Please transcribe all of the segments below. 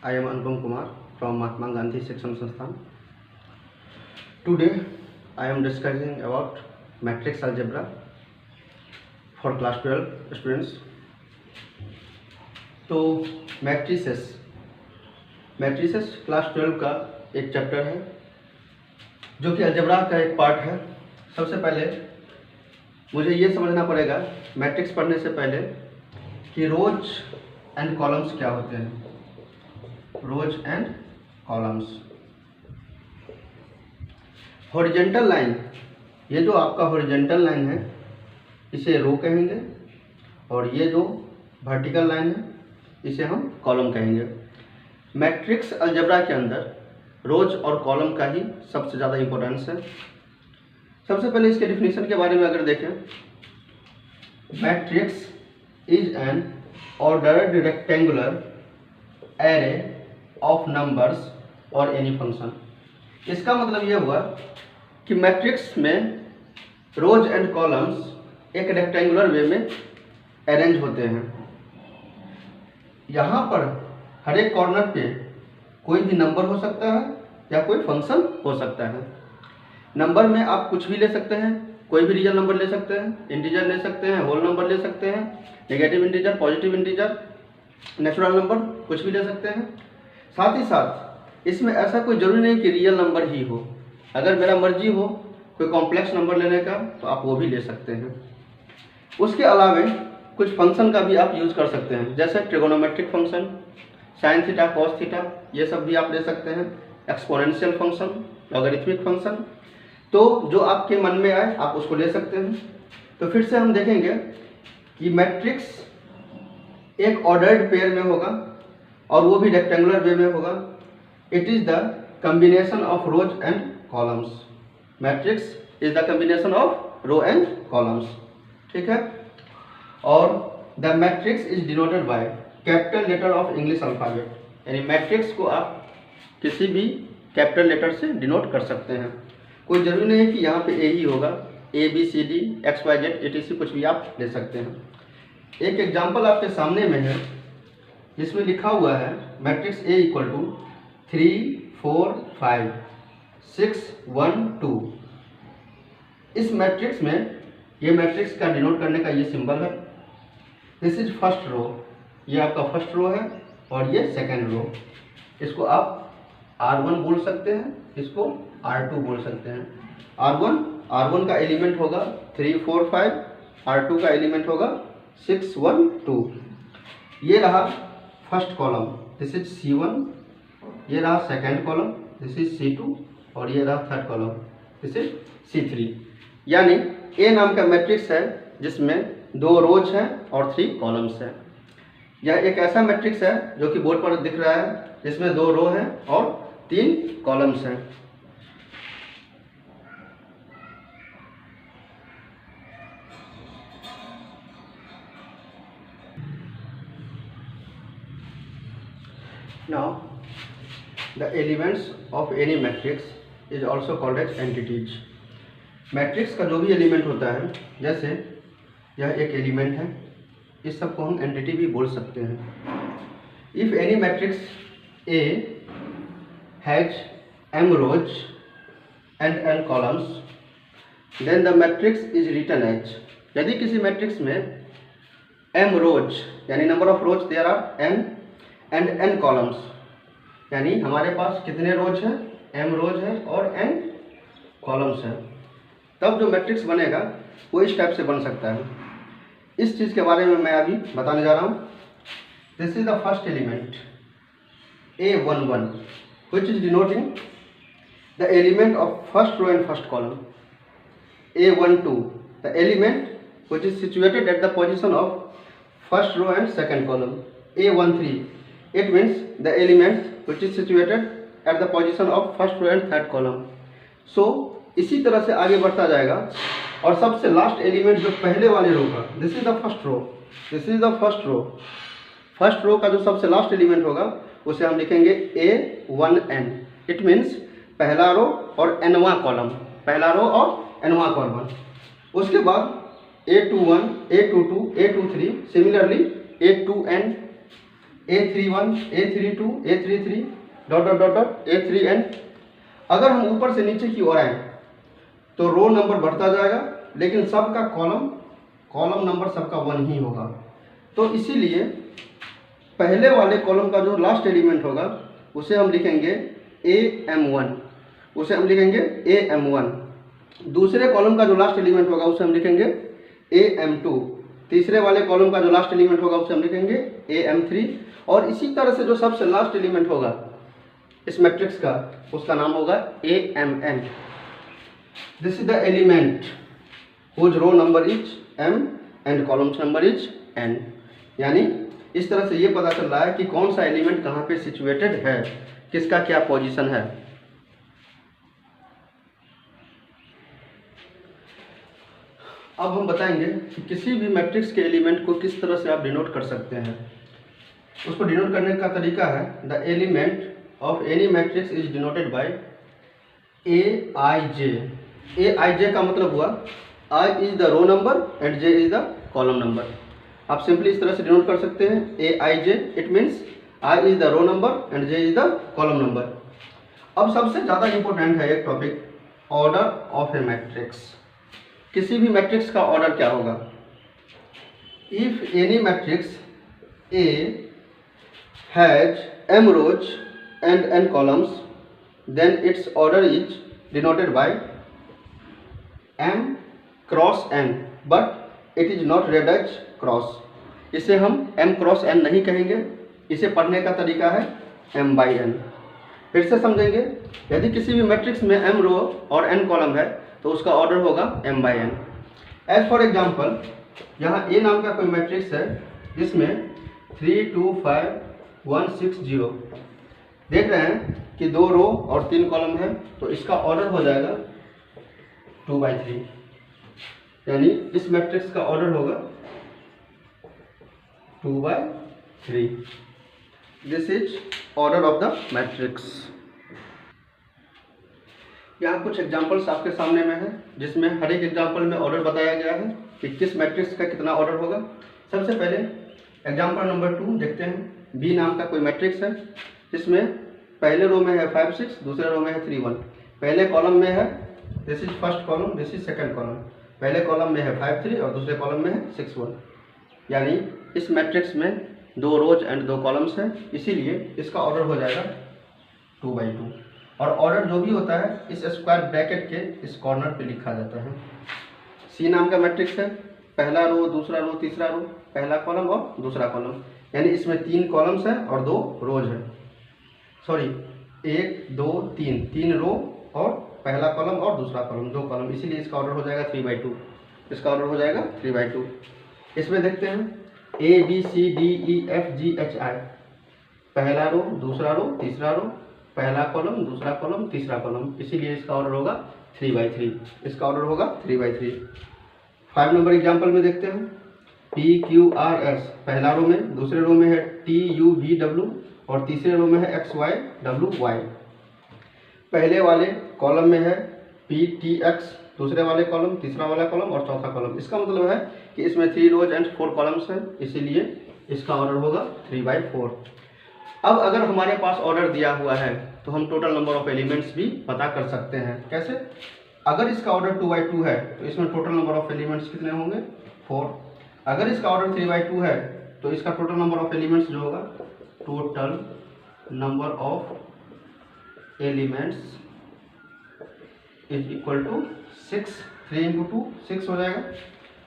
I am Anupam Kumar from Mahatma Gandhi Shikshan Sansthan. Today I am discussing about matrix algebra for class 12 students. तो matrices class 12 का एक chapter है जो कि algebra का एक पार्ट है। सबसे पहले मुझे ये समझना पड़ेगा मैट्रिक्स पढ़ने से पहले कि रोज एंड कॉलम्स क्या होते हैं। रोज एंड कॉलम्स, हॉरिजॉन्टल लाइन, ये जो आपका हॉरिजॉन्टल लाइन है इसे रो कहेंगे और ये जो वर्टिकल लाइन है इसे हम कॉलम कहेंगे। मैट्रिक्स अलजेब्रा के अंदर रोज और कॉलम का ही सबसे ज़्यादा इम्पोर्टेंस है। सबसे पहले इसके डिफिनीशन के बारे में अगर देखें, matrix is an ordered rectangular array of numbers और एनी फंक्शन। इसका मतलब ये हुआ कि मैट्रिक्स में रोज एंड कॉलम्स एक रेक्टेंगुलर वे में अरेंज होते हैं। यहाँ पर हर एक कॉर्नर पे कोई भी नंबर हो सकता है या कोई फंक्शन हो सकता है। नंबर में आप कुछ भी ले सकते हैं, कोई भी रियल नंबर ले सकते हैं, इंटीजर ले सकते हैं, होल नंबर ले सकते हैं, negative integer, positive integer, natural number, कुछ भी ले सकते हैं। साथ ही साथ इसमें ऐसा कोई ज़रूरी नहीं कि रियल नंबर ही हो। अगर मेरा मर्जी हो कोई कॉम्प्लेक्स नंबर लेने का तो आप वो भी ले सकते हैं। उसके अलावा कुछ फंक्शन का भी आप यूज़ कर सकते हैं, जैसे trigonometric function, sine theta, cos theta, ये सब भी आप ले सकते हैं। एक्सपोनेंशियल फंक्शन, लॉगरिथमिक फंक्शन, तो जो आपके मन में आए आप उसको ले सकते हैं। तो फिर से हम देखेंगे कि मैट्रिक्स एक ऑर्डर्ड पेयर में होगा और वो भी रेक्टेंगुलर वे में होगा। It is the combination of rows and columns. Matrix is the combination of row and columns, ठीक है। और the matrix is denoted by capital letter of English alphabet, यानी मैट्रिक्स को आप किसी भी कैपिटल लेटर से डिनोट कर सकते हैं। कोई ज़रूरी नहीं है कि यहाँ पे ए ही होगा, A B C D X Y Z etc कुछ भी आप ले सकते हैं। एक एग्जाम्पल आपके सामने में है जिसमें लिखा हुआ है मैट्रिक्स ए इक्वल टू 3 4 5 6 1 2। इस मैट्रिक्स में ये मैट्रिक्स का डिनोट करने का ये सिंबल है। दिस इज फर्स्ट रो, ये आपका फर्स्ट रो है और ये सेकेंड रो। इसको आप R1 बोल सकते हैं, इसको R2 बोल सकते हैं। R1 का एलिमेंट होगा 3 4 5, R2 का एलिमेंट होगा 6 1 2। ये रहा first column, this is C1, ये रहा second column, this is C2 और ये रहा third column, this is C3। यानी ए नाम का मैट्रिक्स है जिसमें 2 रोज हैं और 3 कॉलम्स हैं। यह एक ऐसा मैट्रिक्स है जो कि बोर्ड पर दिख रहा है जिसमें 2 रो हैं और 3 कॉलम्स हैं। Now, the elements of any matrix is also called as entities. Matrix का जो भी एलिमेंट होता है, जैसे यह एक एलिमेंट है, इस सब को हम एंटिटी भी बोल सकते हैं। If any matrix A has m rows and n columns, then the matrix is written as, यदि किसी मैट्रिक्स में m rows यानी number of rows there are n and n columns, यानी हमारे पास कितने रोज हैं, m रोज है और n कॉलम्स हैं, तब जो मैट्रिक्स बनेगा वो इस टाइप से बन सकता है। इस चीज़ के बारे में मैं अभी बताने जा रहा हूँ। This is the first element A11 which is denoting the element of first row and first column. A12 the element which is situated at the position of first row and second column. A13 it means the element which is situated at the position of first row and third column. So इसी तरह से आगे बढ़ता जाएगा और सबसे last element जो पहले वाले रो का, this is the first row, this is the first row. First row का जो सबसे लास्ट एलिमेंट होगा उसे हम लिखेंगे A1n। इट मीन्स पहला रो और nवां कॉलम, पहला रो और nवां कॉलम। उसके बाद A21, A22, A23, similarly A2n, A31, A32, A33 dot dot dot dot A3n। अगर हम ऊपर से नीचे की ओर आए तो रो नंबर बढ़ता जाएगा, लेकिन सबका कॉलम नंबर सबका 1 ही होगा। तो इसीलिए पहले वाले कॉलम का जो लास्ट एलिमेंट होगा उसे हम लिखेंगे AM1, उसे हम लिखेंगे AM1। दूसरे कॉलम का जो लास्ट एलिमेंट होगा उसे हम लिखेंगे AM2। तीसरे वाले कॉलम का जो लास्ट एलिमेंट होगा उसे हम लिखेंगे AM3। और इसी तरह से जो सबसे लास्ट एलिमेंट होगा इस मैट्रिक्स का, उसका नाम होगा AMN। This is the element whose row number is M and column number is N। यानी इस तरह से ये पता चल रहा है कि कौन सा एलिमेंट कहाँ पे सिचुएटेड है, किसका क्या पोजीशन है। अब हम बताएंगे कि किसी भी मैट्रिक्स के एलिमेंट को किस तरह से आप डिनोट कर सकते हैं। उसको डिनोट करने का तरीका है, the element of any matrix is denoted by AIJ। AIJ का मतलब हुआ I is the row number and J is the column number. आप सिंपली इस तरह से डिनोट कर सकते हैं AIJ, it means I is the row number and J is the column number. अब सबसे ज़्यादा इंपॉर्टेंट है एक topic, order of a matrix. किसी भी मैट्रिक्स का ऑर्डर क्या होगा। If any matrix A has M rows and N columns, then its order is denoted by M cross N, but it is not read as cross. इसे हम M cross N नहीं कहेंगे, इसे पढ़ने का तरीका है M/N। फिर से समझेंगे, यदि किसी भी मैट्रिक्स में M रो और N कॉलम है तो उसका ऑर्डर होगा M/N। एज फॉर एग्जाम्पल, यहाँ A नाम का कोई मैट्रिक्स है जिसमें 3 2 5 1 6 0। देख रहे हैं कि 2 रो और 3 कॉलम है, तो इसका ऑर्डर हो जाएगा 2/3। यानी इस मैट्रिक्स का ऑर्डर होगा 2/3। This is order of the matrix. यहाँ कुछ एग्जांपल्स आपके सामने में है जिसमें हर एक एग्जांपल में ऑर्डर बताया गया है कि किस मैट्रिक्स का कितना ऑर्डर होगा। सबसे पहले एग्जांपल नंबर 2 देखते हैं। बी नाम का कोई मैट्रिक्स है जिसमें पहले रो में है 5 6, दूसरे रो में है 3 1। पहले कॉलम में है, this is first column, this is second column. पहले कॉलम में है 5 3 और दूसरे कॉलम में है 6 1। यानी इस मैट्रिक्स में 2 रोज एंड 2 कॉलम्स हैं, इसीलिए इसका ऑर्डर हो जाएगा 2/2। और ऑर्डर जो भी होता है इस स्क्वायर ब्रैकेट के इस कॉर्नर पे लिखा जाता है। सी नाम का मैट्रिक्स है, पहला रो, दूसरा रो, तीसरा रो, पहला कॉलम और दूसरा कॉलम। यानी इसमें 3 कॉलम्स हैं और 2 रोज हैं। सॉरी, 1 2 3 रो और पहला कॉलम और दूसरा कॉलम, 2 कॉलम, इसीलिए इसका ऑर्डर हो जाएगा 3/2। इसका ऑर्डर हो जाएगा 3/2। इसमें देखते हैं A B C D E F G H I। पहला रो, दूसरा रो, तीसरा रो, पहला कॉलम, दूसरा कॉलम, तीसरा कॉलम, इसीलिए इसका ऑर्डर होगा 3/3। इसका ऑर्डर होगा 3/3। 5 नंबर एग्जाम्पल में देखते हैं P Q R S। पहला रो में, दूसरे रो में है T U V W और तीसरे रो में है X Y W Y। पहले वाले कॉलम में है P T X, दूसरे वाले कॉलम, तीसरा वाला कॉलम और चौथा कॉलम। इसका मतलब है कि इसमें 3 रोज एंड 4 कॉलम्स हैं, इसीलिए इसका ऑर्डर होगा 3/4। अब अगर हमारे पास ऑर्डर दिया हुआ है तो हम टोटल नंबर ऑफ एलिमेंट्स भी पता कर सकते हैं। कैसे? अगर इसका ऑर्डर 2/2 है तो इसमें टोटल नंबर ऑफ एलिमेंट्स कितने होंगे? 4। अगर इसका ऑर्डर 3/2 है तो इसका टोटल नंबर ऑफ एलिमेंट्स जो होगा, total number of elements is equal to 6। 3 × 2 6 हो जाएगा।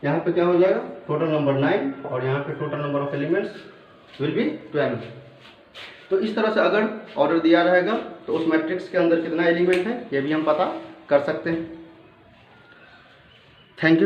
यहाँ पे क्या हो जाएगा? टोटल नंबर 9 और यहाँ पे total number of elements will be 12। तो इस तरह से अगर ऑर्डर दिया रहेगा तो उस मैट्रिक्स के अंदर कितना एलिमेंट है ये भी हम पता कर सकते हैं। Thank you.